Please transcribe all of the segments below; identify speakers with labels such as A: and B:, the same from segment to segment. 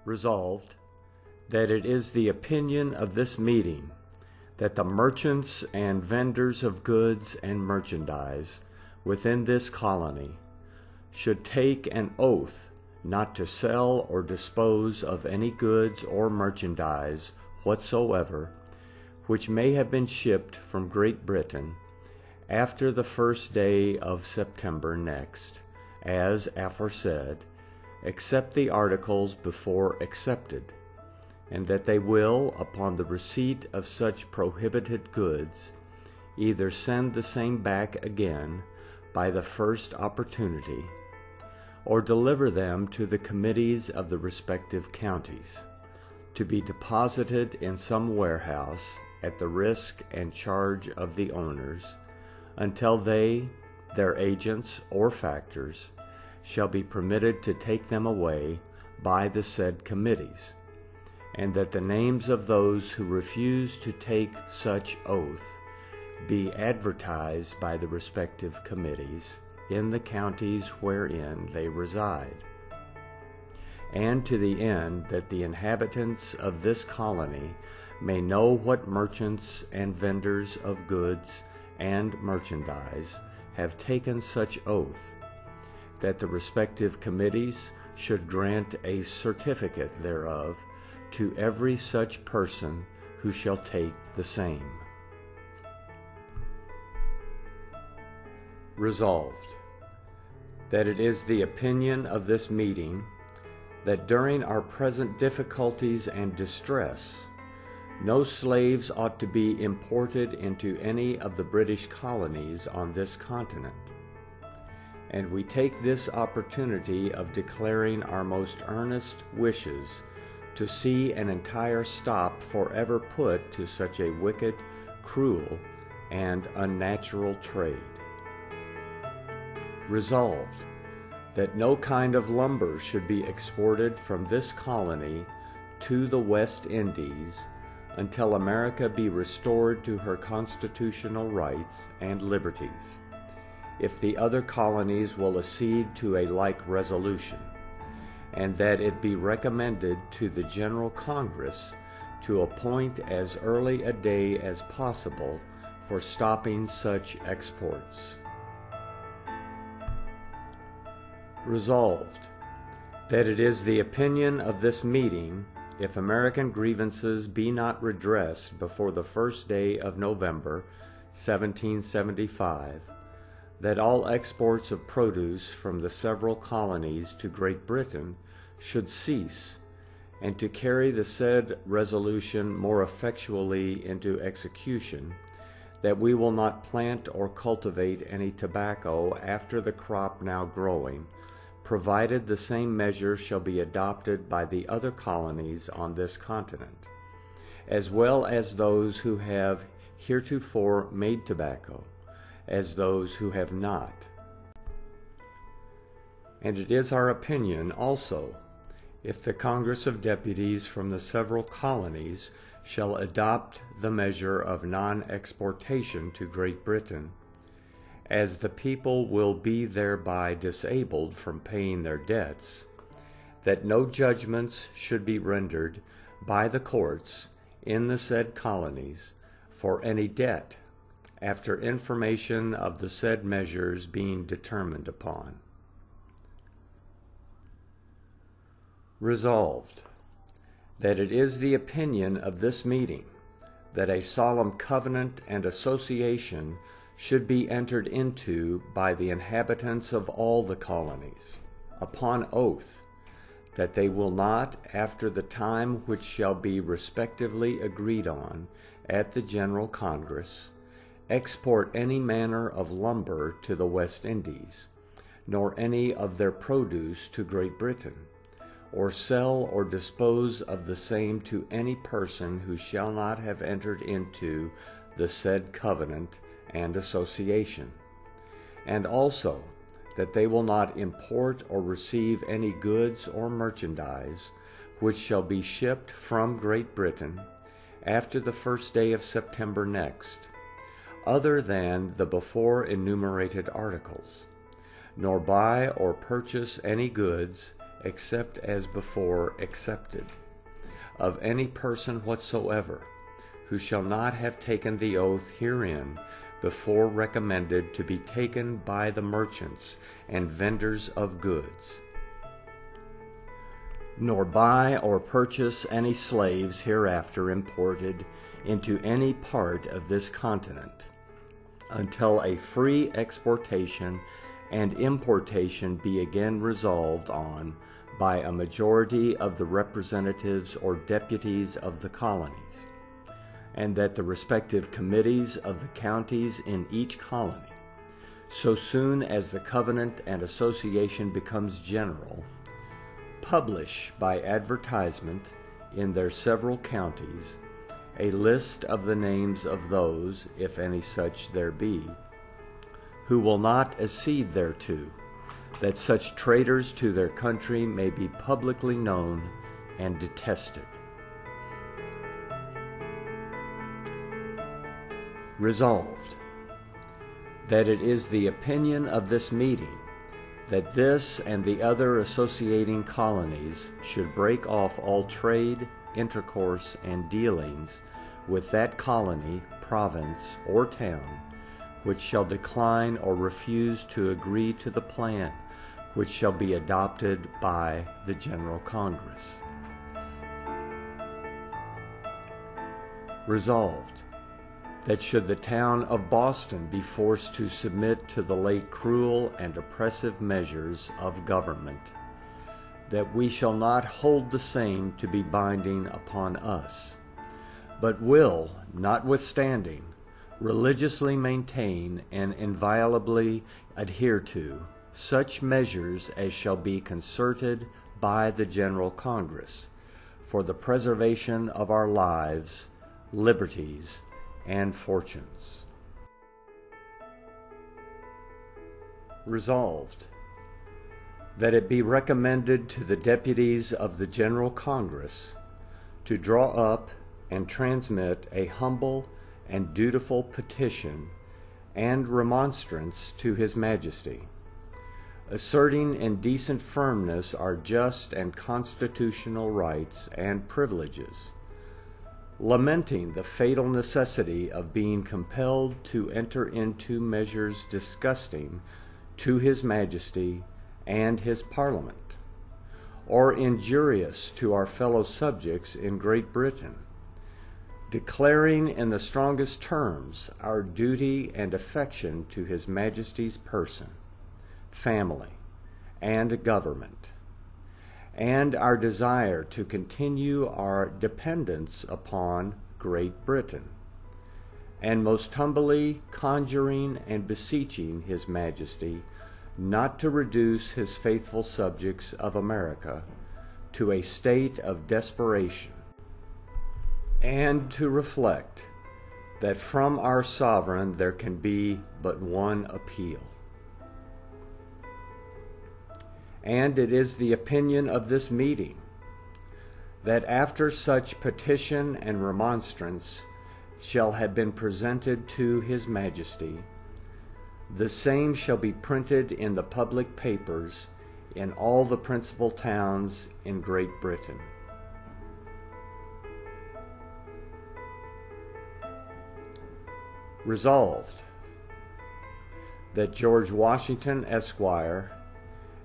A: Resolved, that it is the opinion of this meeting that the merchants and vendors of goods and merchandise within this colony should take an oath not to sell or dispose of any goods or merchandise whatsoever which may have been shipped from Great Britain after the 1st day of September next, as aforesaid, except the articles before accepted, and that they will, upon the receipt of such prohibited goods, either send the same back again by the first opportunity, or deliver them to the committees of the respective counties, to be deposited in some warehouse at the risk and charge of the owners, until they, their agents or factors, shall be permitted to take them away by the said committees, and that the names of those who refuse to take such oath be advertised by the respective committees in the counties wherein they reside, and to the end that the inhabitants of this colony may know what merchants and vendors of goods and merchandise have taken such oath, that the respective committees should grant a certificate thereof to every such person who shall take the same. Resolved, that it is the opinion of this meeting that during our present difficulties and distress, no slaves ought to be imported into any of the British colonies on this continent. And we take this opportunity of declaring our most earnest wishes to see an entire stop forever put to such a wicked, cruel, and unnatural trade. Resolved, that no kind of lumber should be exported from this colony to the West Indies until America be restored to her constitutional rights and liberties, if the other colonies will accede to a like resolution, and that it be recommended to the General Congress to appoint as early a day as possible for stopping such exports. Resolved, that it is the opinion of this meeting, if American grievances be not redressed before the 1st day of November, 1775, that all exports of produce from the several colonies to Great Britain should cease, and to carry the said resolution more effectually into execution, that we will not plant or cultivate any tobacco after the crop now growing, provided the same measure shall be adopted by the other colonies on this continent, as well as those who have heretofore made tobacco, as those who have not. And it is our opinion also, if the Congress of Deputies from the several colonies shall adopt the measure of non-exportation to Great Britain, as the people will be thereby disabled from paying their debts, that no judgments should be rendered by the courts in the said colonies for any debt, after information of the said measures being determined upon. Resolved, that it is the opinion of this meeting that a solemn covenant and association should be entered into by the inhabitants of all the colonies, upon oath, that they will not, after the time which shall be respectively agreed on at the General Congress, export any manner of lumber to the West Indies, nor any of their produce to Great Britain, or sell or dispose of the same to any person who shall not have entered into the said covenant and association, and also that they will not import or receive any goods or merchandise which shall be shipped from Great Britain after the 1st day of September next, other than the before enumerated articles, nor buy or purchase any goods except as before excepted, of any person whatsoever, who shall not have taken the oath herein before recommended to be taken by the merchants and vendors of goods, nor buy or purchase any slaves hereafter imported into any part of this continent, until a free exportation and importation be again resolved on by a majority of the representatives or deputies of the colonies, and that the respective committees of the counties in each colony, so soon as the covenant and association becomes general, publish by advertisement in their several counties a list of the names of those, if any such there be, who will not accede thereto, that such traitors to their country may be publicly known and detested. Resolved, that it is the opinion of this meeting that this and the other associating colonies should break off all trade, intercourse, and dealings with that colony, province, or town which shall decline or refuse to agree to the plan which shall be adopted by the General Congress. Resolved, that should the town of Boston be forced to submit to the late cruel and oppressive measures of government, that we shall not hold the same to be binding upon us, but will, notwithstanding, religiously maintain and inviolably adhere to such measures as shall be concerted by the General Congress for the preservation of our lives, liberties, and fortunes. Resolved, that it be recommended to the deputies of the General Congress to draw up and transmit a humble and dutiful petition and remonstrance to His Majesty, asserting in decent firmness our just and constitutional rights and privileges, lamenting the fatal necessity of being compelled to enter into measures disgusting to His Majesty and His Parliament, or injurious to our fellow subjects in Great Britain, declaring in the strongest terms our duty and affection to His Majesty's person, family, and government, and our desire to continue our dependence upon Great Britain, and most humbly conjuring and beseeching His Majesty not to reduce His faithful subjects of America to a state of desperation, and to reflect that from our sovereign there can be but one appeal. And it is the opinion of this meeting that after such petition and remonstrance shall have been presented to His Majesty, the same shall be printed in the public papers in all the principal towns in Great Britain. Resolved, that George Washington, Esquire,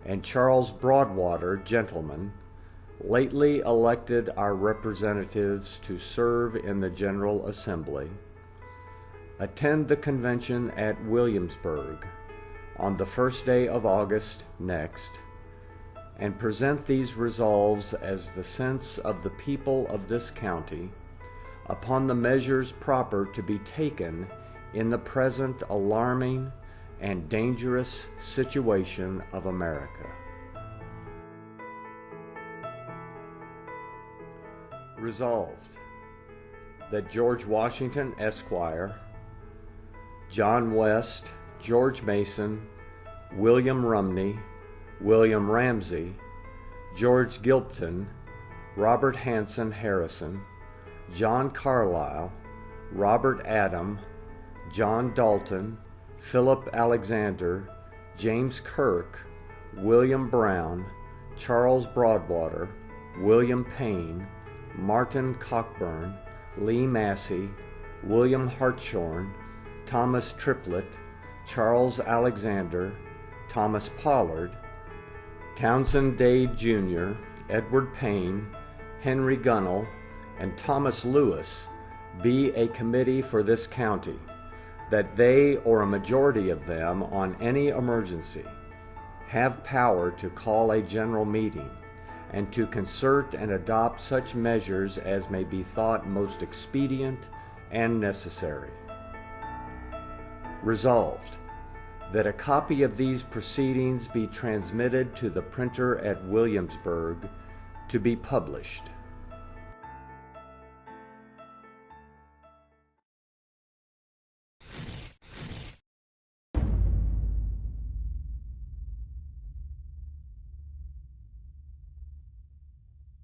A: and Charles Broadwater, gentlemen, lately elected our representatives to serve in the General Assembly, attend the convention at Williamsburg on the 1st day of August next, and present these resolves as the sense of the people of this county upon the measures proper to be taken in the present alarming and dangerous situation of America. Resolved, that George Washington, Esquire, John West, George Mason, William Rumney, William Ramsey, George Gilpton, Robert Hanson Harrison, John Carlyle, Robert Adam, John Dalton, Philip Alexander, James Kirk, William Brown, Charles Broadwater, William Payne, Martin Cockburn, Lee Massey, William Hartshorn, Thomas Triplett, Charles Alexander, Thomas Pollard, Townsend Dade Jr., Edward Payne, Henry Gunnell, and Thomas Lewis be a committee for this county, that they or a majority of them on any emergency have power to call a general meeting and to concert and adopt such measures as may be thought most expedient and necessary. Resolved, that a copy of these proceedings be transmitted to the printer at Williamsburg to be published.